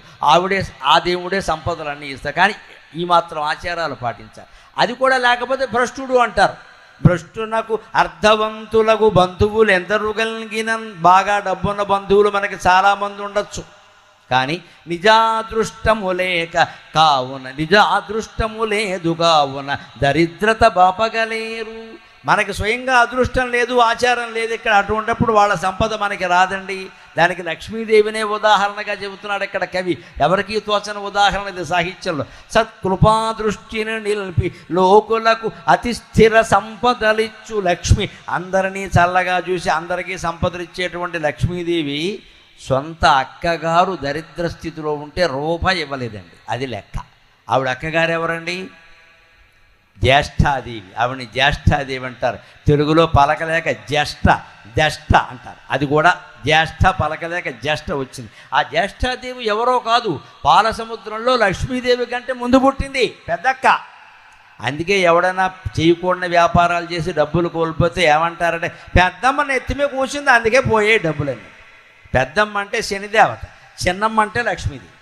ఆ దేవుడే సంపదలన్నీ ఇస్తారు. కానీ ఈ మాత్రం ఆచారాలు పాటించాలి. అది కూడా లేకపోతే భ్రష్టుడు అంటారు. భ్రష్టునకు అర్థవంతులకు బంధువులు ఎందరు కలిగిన, బాగా డబ్బున్న బంధువులు మనకి చాలామంది ఉండొచ్చు. కానీ నిజాదృష్టము లేక కావున, నిజాదృష్టము లేదు కావున దరిద్రత బాపగలేరు. మనకి స్వయంగా అదృష్టం లేదు, ఆచారం లేదు ఇక్కడ. అటువంటిప్పుడు వాళ్ళ సంపద మనకి రాదండి. దానికి లక్ష్మీదేవినే ఉదాహరణగా చెబుతున్నాడు ఇక్కడ కవి. ఎవరికీ తోచని ఉదాహరణ ఇది సాహిత్యంలో. సత్కృపాదృష్టిని నిలిపి లోకులకు అతి స్థిర సంపదలిచ్చు లక్ష్మి. అందరినీ చల్లగా చూసి అందరికీ సంపదలిచ్చేటువంటి లక్ష్మీదేవి సొంత అక్కగారు దరిద్ర స్థితిలో ఉంటే రూపాయి ఇవ్వలేదండి. అది లెక్క. ఆవిడ అక్కగారు ఎవరండి? జ్యేష్ఠాదేవి. ఆవిడని జ్యేష్ఠాదేవి అంటారు. తెలుగులో పలకలేక జ్యేష్ఠ అంటారు. అది కూడా జ్యేష్ఠ పలకలేక జ్యేష్ఠ వచ్చింది. ఆ జ్యేష్ఠాదేవి ఎవరో కాదు, పాల సముద్రంలో లక్ష్మీదేవి కంటే ముందు పుట్టింది పెద్దక్క. అందుకే ఎవడైనా చేయకూడని వ్యాపారాలు చేసి డబ్బులు కోల్పోతే ఏమంటారంటే, పెద్దమ్మని ఎత్తిమే కూర్చుంది అందుకే పోయే డబ్బులన్నీ. పెద్దమ్మ అంటే శనిదేవత, చిన్నమ్మ అంటే లక్ష్మీదేవి.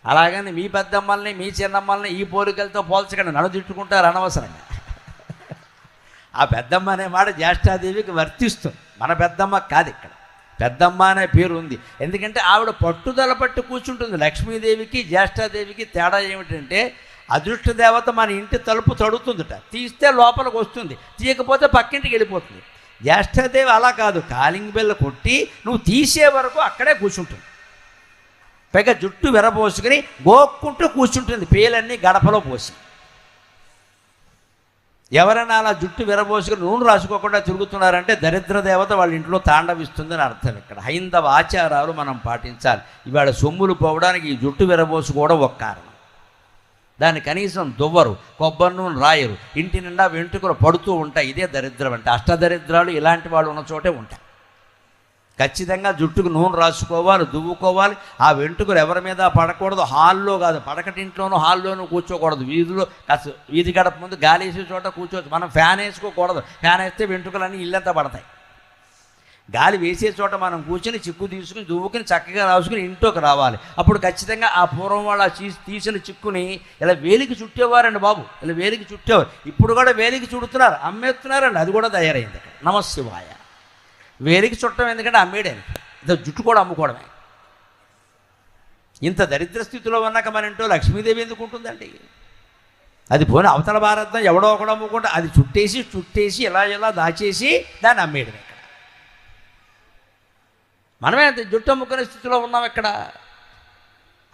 అలాగని మీ పెద్దమ్మల్ని మీ చిన్నమ్మల్ని ఈ పోలికలతో పోల్చకండి, నడుదిట్టుకుంటారు అనవసరంగా. ఆ పెద్దమ్మ అనే మాట జ్యేష్ఠాదేవికి వర్తిస్తుంది, మన పెద్దమ్మ కాదు. ఇక్కడ పెద్దమ్మ అనే పేరు ఉంది ఎందుకంటే ఆవిడ పట్టుదల పట్టి కూర్చుంటుంది. లక్ష్మీదేవికి జ్యేష్ఠాదేవికి తేడా ఏమిటంటే, అదృష్ట దేవత మన ఇంటి తలుపు తడుతుందట, తీస్తే లోపలికి వస్తుంది, తీయకపోతే పక్కింటికి వెళ్ళిపోతుంది. జ్యేష్ఠాదేవి అలా కాదు, కాలింగ్ బెల్ల కొట్టి నువ్వు తీసే వరకు అక్కడే కూర్చుంటుంది. పైగా జుట్టు విరబోసుకుని గోక్కుంటూ కూర్చుంటుంది, పేలన్నీ గడపలో పోసి. ఎవరైనా అలా జుట్టు విరబోసుకుని నూనె రాసుకోకుండా తిరుగుతున్నారంటే దరిద్ర దేవత వాళ్ళ ఇంట్లో తాండవిస్తుందని అర్థం. ఇక్కడ హైందవ ఆచారాలు మనం పాటించాలి. ఇవాళ సొమ్ములు పోవడానికి ఈ జుట్టు విరబోసుకోవడం ఒక కారణం. దాన్ని కనీసం దువ్వరు, కొబ్బరి నూనె రాయరు, ఇంటి నిండా వెంట్రుకలు పడుతూ ఉంటాయి. ఇదే దరిద్రం అంటే. అష్టదరిద్రాలు ఇలాంటి వాళ్ళు ఉన్న చోటే ఉంటాయి. ఖచ్చితంగా జుట్టుకు నూనె రాసుకోవాలి, దువ్వుకోవాలి. ఆ వెంట్రుకలు ఎవరి మీద పడకూడదు. హాల్లో కాదు, పడకటింట్లోనూ హాల్లోనూ కూర్చోకూడదు. వీధిలో కాస్త వీధి గడప ముందు గాలి వేసే చోట కూర్చోవచ్చు. మనం ఫ్యాన్ వేసుకోకూడదు, ఫ్యాన్ వేస్తే వెంట్రుకలన్నీ ఇల్లంతా పడతాయి. గాలి వేసే చోట మనం కూర్చొని చిక్కు తీసుకుని దువ్వుకుని చక్కగా రాసుకుని ఇంట్లోకి రావాలి. అప్పుడు ఖచ్చితంగా ఆ పూర్వం వాళ్ళ తీసిన చిక్కుని ఇలా వేలికి చుట్టేవారండి బాబు, ఇలా వేలికి చుట్టేవారు. ఇప్పుడు కూడా వేలికి చుడుతున్నారు, అమ్మేస్తున్నారండి. అది కూడా తయారైంది అక్కడ. నమశివాయ. వేలికి చుట్టం ఎందుకంటే అమ్మేయడానికి, ఇదో జుట్టు కూడా అమ్ముకోవడమే. ఇంత దరిద్ర స్థితిలో ఉన్నాక మన ఇంట్లో లక్ష్మీదేవి ఎందుకు ఉంటుందండి? అది పోనీ అవతల భారతం ఎవడో ఒకడు అమ్ముకుంటే అది చుట్టేసి ఇలా దాచేసి దాన్ని అమ్మేయడమే. మనమే అంత జుట్టు అమ్ముకునే స్థితిలో ఉన్నాం ఇక్కడ.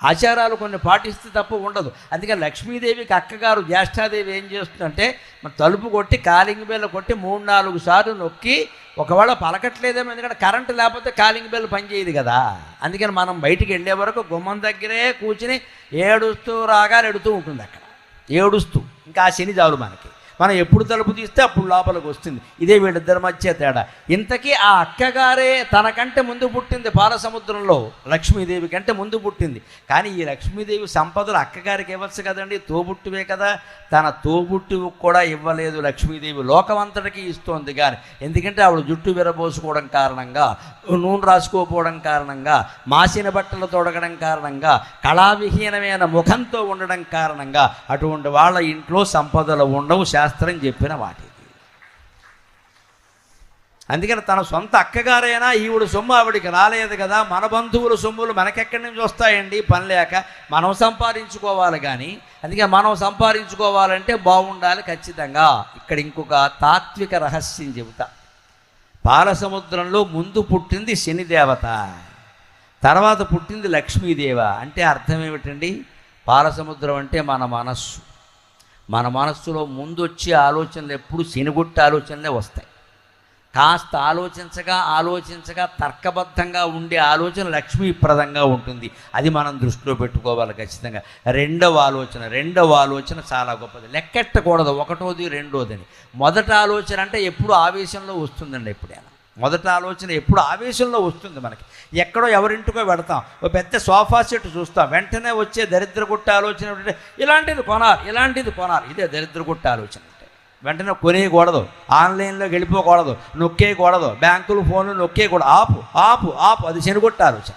ఆచారాలు కొన్ని పాటిస్తే తప్పు ఉండదు. అందుకని లక్ష్మీదేవికి అక్కగారు జ్యేష్ఠాదేవి ఏం చేస్తుందంటే, మన తలుపు కొట్టి కాలింగ్ బెల్ కొట్టి 3-4 సార్లు నొక్కి, ఒకవేళ పలకట్లేదేమో, ఎందుకంటే కరెంటు లేకపోతే కాలింగ్ బెల్ పనిచేయదు కదా. అందుకని మనం బయటికి వెళ్ళే వరకు గుమ్మం దగ్గరే కూర్చుని ఏడుస్తూ రాగా ఎడుతూ ఉంటుంది అక్కడ, ఏడుస్తూ. ఇంకా ఆ శని చాలు మనకి. మనం ఎప్పుడు తలుపు తీస్తే అప్పుడు లోపలికి వస్తుంది. ఇదే వీళ్ళిద్దరి మధ్య తేడా. ఇంతకీ ఆ అక్కగారే తనకంటే ముందు పుట్టింది పాలసముద్రంలో, లక్ష్మీదేవి కంటే ముందు పుట్టింది. కానీ ఈ లక్ష్మీదేవి సంపదలు అక్కగారికి ఇవ్వచ్చు కదండి, తోబుట్టువే కదా. తన తోబుట్టువు కూడా ఇవ్వలేదు లక్ష్మీదేవి, లోకమంతటికి ఇస్తోంది. కానీ ఎందుకంటే ఆవిడ జుట్టు విరబోసుకోవడం కారణంగా, నూనె రాసుకోపోవడం కారణంగా, మాసిన బట్టలు తొడగడం కారణంగా, కళావిహీనమైన ముఖంతో ఉండడం కారణంగా అటువంటి వాళ్ళ ఇంట్లో సంపదలు ఉండవు, శాస్త్రం చెప్పిన వాటి. అందుకని తన సొంత అక్కగారైనా ఈవిడ సొమ్ము ఆవిడికి రాలేదు కదా. మన బంధువుల సొమ్ములు మనకెక్కడి నుంచి వస్తాయండి, పని లేక మనం సంపాదించుకోవాలి. కానీ అందుకే మనం సంపాదించుకోవాలంటే బాగుండాలి ఖచ్చితంగా. ఇక్కడ ఇంకొక తాత్విక రహస్యం చెబుతా. పాలసముద్రంలో ముందు పుట్టింది శనిదేవత, తర్వాత పుట్టింది లక్ష్మీదేవ. అంటే అర్థం ఏమిటండి? పాలసముద్రం అంటే మన మనస్సు. మన మనస్సులో ముందు వచ్చే ఆలోచనలు ఎప్పుడు శనిగుట్ట ఆలోచనలే వస్తాయి. కాస్త ఆలోచించగా తర్కబద్ధంగా ఉండే ఆలోచన లక్ష్మీప్రదంగా ఉంటుంది. అది మనం దృష్టిలో పెట్టుకోవాలి ఖచ్చితంగా. రెండవ ఆలోచన చాలా గొప్పది, లెక్కెట్టకూడదు ఒకటోది రెండోదని. మొదటి ఆలోచన అంటే ఎప్పుడు ఆవేశంలో వస్తుందండి. ఎప్పుడైనా మొదటి ఆలోచన ఎప్పుడు ఆవేశంలో వస్తుంది. మనకి ఎక్కడో ఎవరింటికో పెడతాం, ఓ పెద్ద సోఫా సెట్ చూస్తాం, వెంటనే వచ్చే దరిద్రగుట్ట ఆలోచన ఏంటంటే ఇలాంటిది కొనాలి. ఇదే దరిద్రగుట్ట ఆలోచన. వెంటనే కొనేయకూడదు, ఆన్లైన్లోకి వెళ్ళిపోకూడదు, నొక్కేయకూడదు, బ్యాంకులు ఫోన్లు నొక్కేయకూడదు. ఆపు. అది శనిగొట్ట ఆలోచన.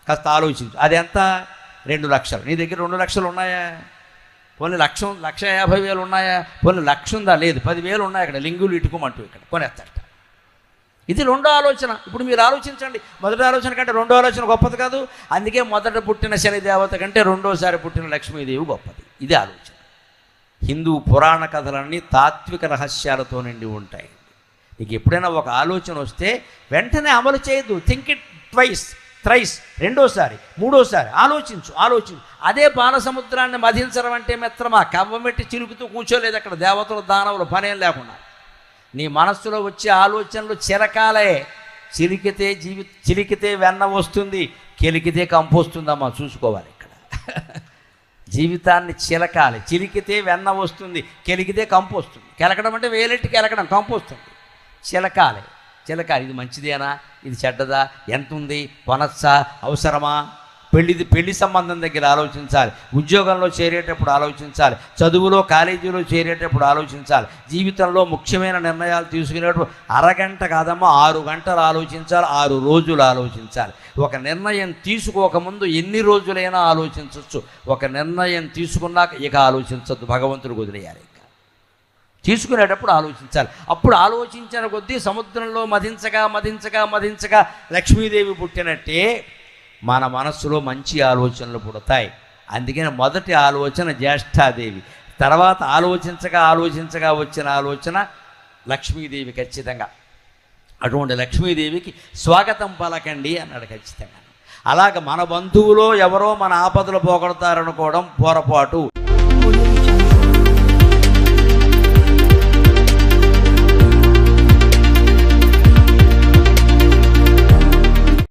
కాస్త ఆలోచించు. అది ఎంత? 2 లక్షలు. నీ దగ్గర 2 లక్షలు ఉన్నాయా? పోనీ 1,50,000 ఉన్నాయా? పోనీ 1,00,000 ఉందా? లేదు. 10,000 ఉన్నాయి అక్కడ, లింగులు ఇటుకోమంటూ ఇక్కడ కొనేస్తాడు. ఇది రెండో ఆలోచన. ఇప్పుడు మీరు ఆలోచించండి, మొదటి ఆలోచన కంటే రెండో ఆలోచన గొప్పది కాదు. అందుకే మొదట పుట్టిన శని దేవత కంటే రెండోసారి పుట్టిన లక్ష్మీదేవి గొప్పది. ఇది ఆలోచన. హిందూ పురాణ కథలన్నీ తాత్విక రహస్యాలతో నిండి ఉంటాయి. నీకు ఎప్పుడైనా ఒక ఆలోచన వస్తే వెంటనే అమలు చేయదు. థింక్ ఇట్ ట్వైస్, థ్రైస్, రెండోసారి, మూడోసారి ఆలోచించు. అదే పాలసముద్రాన్ని మధించడం అంటే మిత్రమా, కవ్వమెట్టి చిలుకుతూ కూర్చోలేదు అక్కడ దేవతలు దానవులు, పనేం లేకుండా. నీ మనస్సులో వచ్చే ఆలోచనలు చిరకాలే. చిలికితే వెన్న వస్తుంది, కెలికితే కంపు వస్తుందమ్మా, చూసుకోవాలి ఇక్కడ. జీవితాన్ని చిలకాలి. చిలికితే వెన్న వస్తుంది, కెలికితే కంపు వస్తుంది. కెలకడం అంటే వేలెట్టి కెలకడం, కంపు వస్తుంది. చిలకాలి. ఇది మంచిదేనా, ఇది చెడ్డదా, ఎంత ఉంది, కొనచ్చా, అవసరమా? పెళ్లి సంబంధం దగ్గర ఆలోచించాలి, ఉద్యోగంలో చేరేటప్పుడు ఆలోచించాలి, చదువులో కాలేజీలో చేరేటప్పుడు ఆలోచించాలి, జీవితంలో ముఖ్యమైన నిర్ణయాలు తీసుకునేటప్పుడు అరగంట కాదమ్మా 6 గంటలు ఆలోచించాలి, 6 రోజులు ఆలోచించాలి. ఒక నిర్ణయం తీసుకోకముందు ఎన్ని రోజులైనా ఆలోచించవచ్చు. ఒక నిర్ణయం తీసుకున్నాక ఇక ఆలోచించద్దు, భగవంతుడు వదిలేయాలి. తీసుకునేటప్పుడు ఆలోచించాలి. అప్పుడు ఆలోచించిన కొద్దీ సముద్రంలో మధించగా లక్ష్మీదేవి పుట్టినట్టే మన మనస్సులో మంచి ఆలోచనలు పుడతాయి. అందుకని మొదటి ఆలోచన జ్యేష్ఠాదేవి, తర్వాత ఆలోచించగా వచ్చిన ఆలోచన లక్ష్మీదేవి. ఖచ్చితంగా అటువంటి లక్ష్మీదేవికి స్వాగతం పలకండి అన్నాడు ఖచ్చితంగా. అలాగ మన బంధువులో ఎవరో మన ఆపదలు పోగొడతారనుకోవడం పొరపాటు.